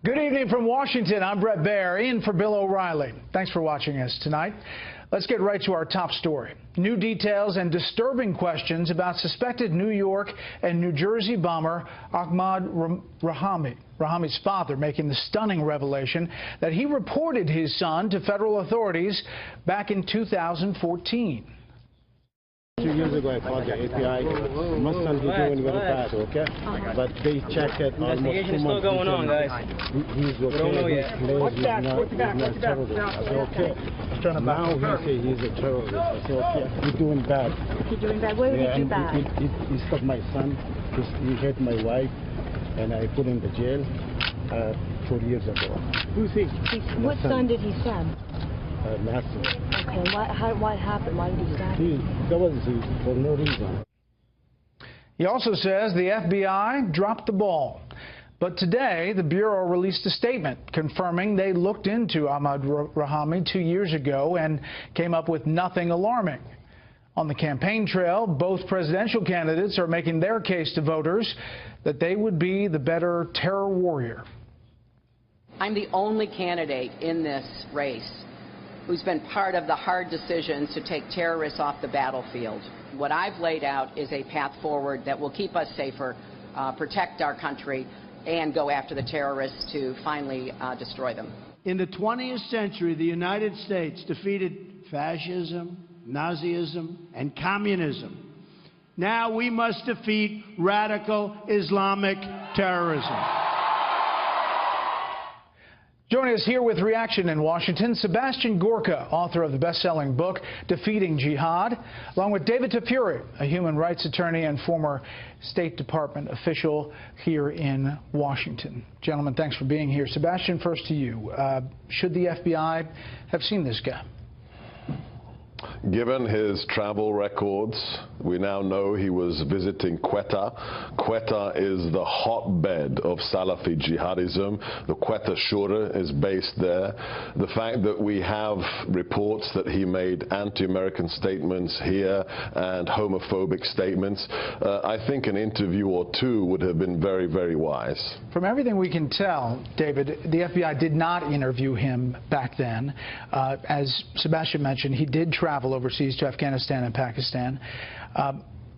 Good evening from Washington. I'm Brett Baer, in for Bill O'Reilly. Thanks for watching us tonight. Let's get right to our top story. New details and disturbing questions about suspected New York and New Jersey bomber Ahmaud Rahami. Rahami's father making the stunning revelation that he reported his son to federal authorities back in 2014. 2 years ago, I called the FBI. My son is doing very bad, okay? But they checked it almost 2 months. Investigation is still going on, guys. He's okay. We don't know yet. What's that? He's not terrorist. I said, okay. Now he say he's a terrorist. I said, okay. He's doing bad. He's doing bad? Where did he do bad? He stopped my son. He hit my wife, and I put him in jail 4 years ago. Who's he? What son did he stab? Master. Okay, what happened? Why did he stab? That was for no reason. He also says the FBI dropped the ball. But today, the Bureau released a statement confirming they looked into Ahmaud Rahami 2 years ago and came up with nothing alarming. On the campaign trail, both presidential candidates are making their case to voters that they would be the better terror warrior. I'm the only candidate in this race who's been part of the hard decisions to take terrorists off the battlefield. What I've laid out is a path forward that will keep us safer, protect our country, and go after the terrorists to finally destroy them. In the 20th century, the United States defeated fascism, Nazism, and communism. Now we must defeat radical Islamic terrorism. Joining us here with reaction in Washington, Sebastian Gorka, author of the best-selling book, Defeating Jihad, along with David Tafuri, a human rights attorney and former State Department official here in Washington. Gentlemen, thanks for being here. Sebastian, first to you. Should the FBI have seen this guy? Given his travel records, we now know he was visiting Quetta. Quetta is the hotbed of Salafi jihadism. The Quetta Shura is based there. The fact that we have reports that he made anti-American statements here and homophobic statements, I think an interview or two would have been very, very wise. From everything we can tell, David, the FBI did not interview him back then. As Sebastian mentioned, he did travel overseas to Afghanistan and Pakistan.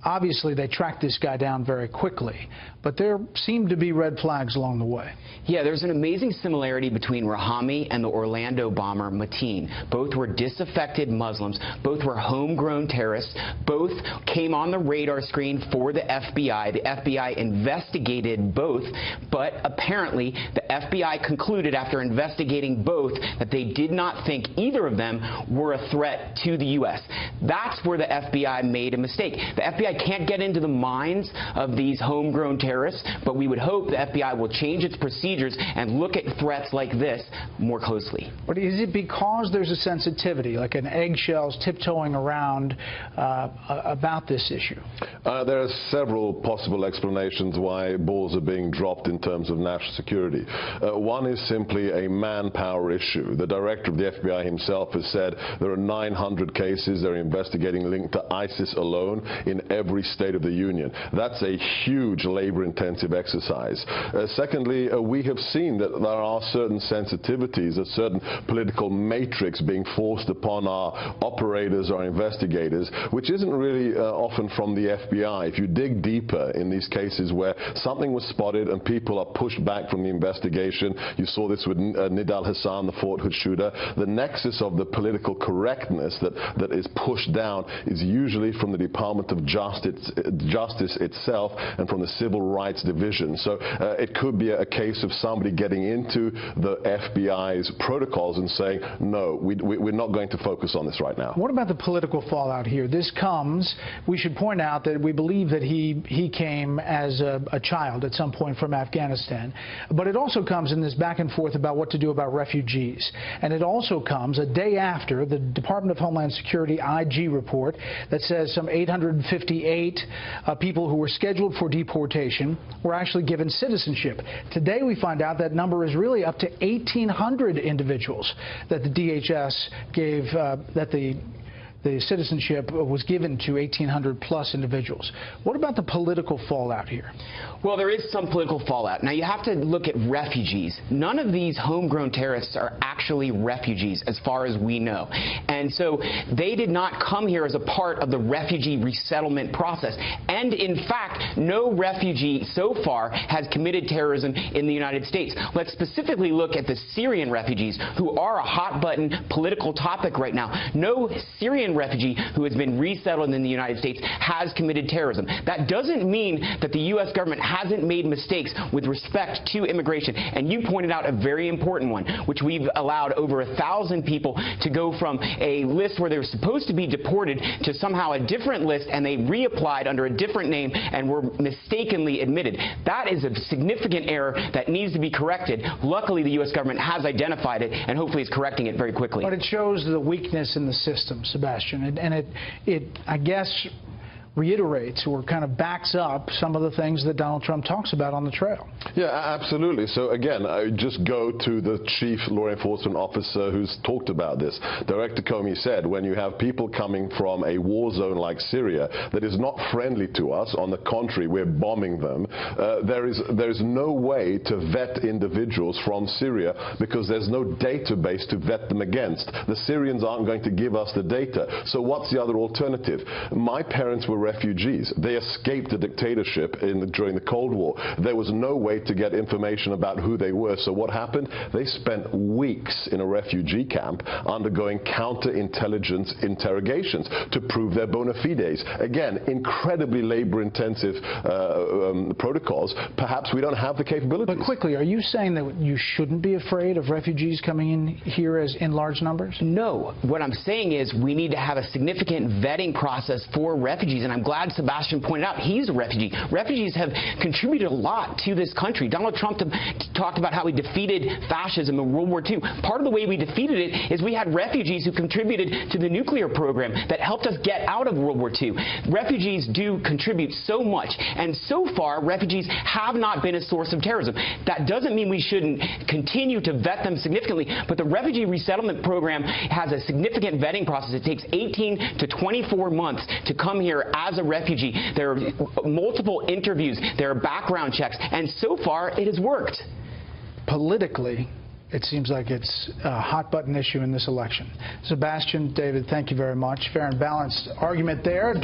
Obviously, they tracked this guy down very quickly, but there seemed to be red flags along the way. Yeah, there's an amazing similarity between Rahami and the Orlando bomber Mateen. Both were disaffected Muslims. Both were homegrown terrorists. Both came on the radar screen for the FBI. The FBI investigated both, but apparently the FBI concluded after investigating both that they did not think either of them were a threat to the U.S. That's where the FBI made a mistake. The FBI can't get into the minds of these homegrown terrorists, but we would hope the FBI will change its procedures and look at threats like this more closely. But is it because there's a sensitivity, like an eggshells tiptoeing around about this issue? There are several possible explanations why balls are being dropped in terms of national security. One is simply a manpower issue. The director of the FBI himself has said there are 900 cases they're investigating linked to ISIS alone in every state of the union. That's a huge labor-intensive exercise. Secondly, we have seen that there are certain sensitivities, a certain political matrix being forced upon our operators or investigators, which isn't really often from the FBI. If you dig deeper in these cases where something was spotted and people are pushed back from the investigation, you saw this with Nidal Hasan, the Fort Hood shooter, the nexus of the political correctness that is pushed down is usually from the Department of Justice itself and from the Civil Rights Division. So it could be a case of somebody getting into the FBI's protocols and saying, no, we're not going to focus on this right now. What about the political fallout here? This comes, we should point out that we believe that he came as a child at some point from Afghanistan, but it also comes in this back and forth about what to do about refugees. And it also comes a day after the Department of Homeland Security IG report that says some 858 people who were scheduled for deportation were actually given citizenship. Today we find out that number is really up to 1,800 individuals that the DHS gave, that the the citizenship was given to 1,800 plus individuals. What about the political fallout here? Well, there is some political fallout. Now, you have to look at refugees. None of these homegrown terrorists are actually refugees, as far as we know. And so they did not come here as a part of the refugee resettlement process. And in fact, no refugee so far has committed terrorism in the United States. Let's specifically look at the Syrian refugees, who are a hot-button political topic right now. No Syrian refugee who has been resettled in the United States has committed terrorism. That doesn't mean that the U.S. government hasn't made mistakes with respect to immigration. And you pointed out a very important one, which we've allowed over 1,000 people to go from a list where they were supposed to be deported to somehow a different list, and they reapplied under a different name and were mistakenly admitted. That is a significant error that needs to be corrected. Luckily, the U.S. government has identified it and hopefully is correcting it very quickly. But it shows the weakness in the system, Sebastian, and it I guess, reiterates or kind of backs up some of the things that Donald Trump talks about on the trail. Yeah, absolutely. So again, I just go to the chief law enforcement officer who's talked about this. Director Comey said, when you have people coming from a war zone like Syria that is not friendly to us, on the contrary, we're bombing them, there is no way to vet individuals from Syria because there's no database to vet them against. The Syrians aren't going to give us the data. So what's the other alternative? My parents were refugees. They escaped the dictatorship during the Cold War. There was no way to get information about who they were. So what happened? They spent weeks in a refugee camp undergoing counterintelligence interrogations to prove their bona fides. Again, incredibly labor-intensive protocols. Perhaps we don't have the capabilities. But quickly, are you saying that you shouldn't be afraid of refugees coming in here in large numbers? No. What I'm saying is we need to have a significant vetting process for refugees. And I'm glad Sebastian pointed out he's a refugee. Refugees have contributed a lot to this country. Donald Trump talked about how he defeated fascism in World War II. Part of the way we defeated it is we had refugees who contributed to the nuclear program that helped us get out of World War II. Refugees do contribute so much, and so far refugees have not been a source of terrorism. That doesn't mean we shouldn't continue to vet them significantly, but the refugee resettlement program has a significant vetting process. It takes 18 to 24 months to come here as a refugee. There are multiple interviews, there are background checks, and so far it has worked. Politically, it seems like it's a hot-button issue in this election. Sebastian, David, thank you very much. Fair and balanced argument there.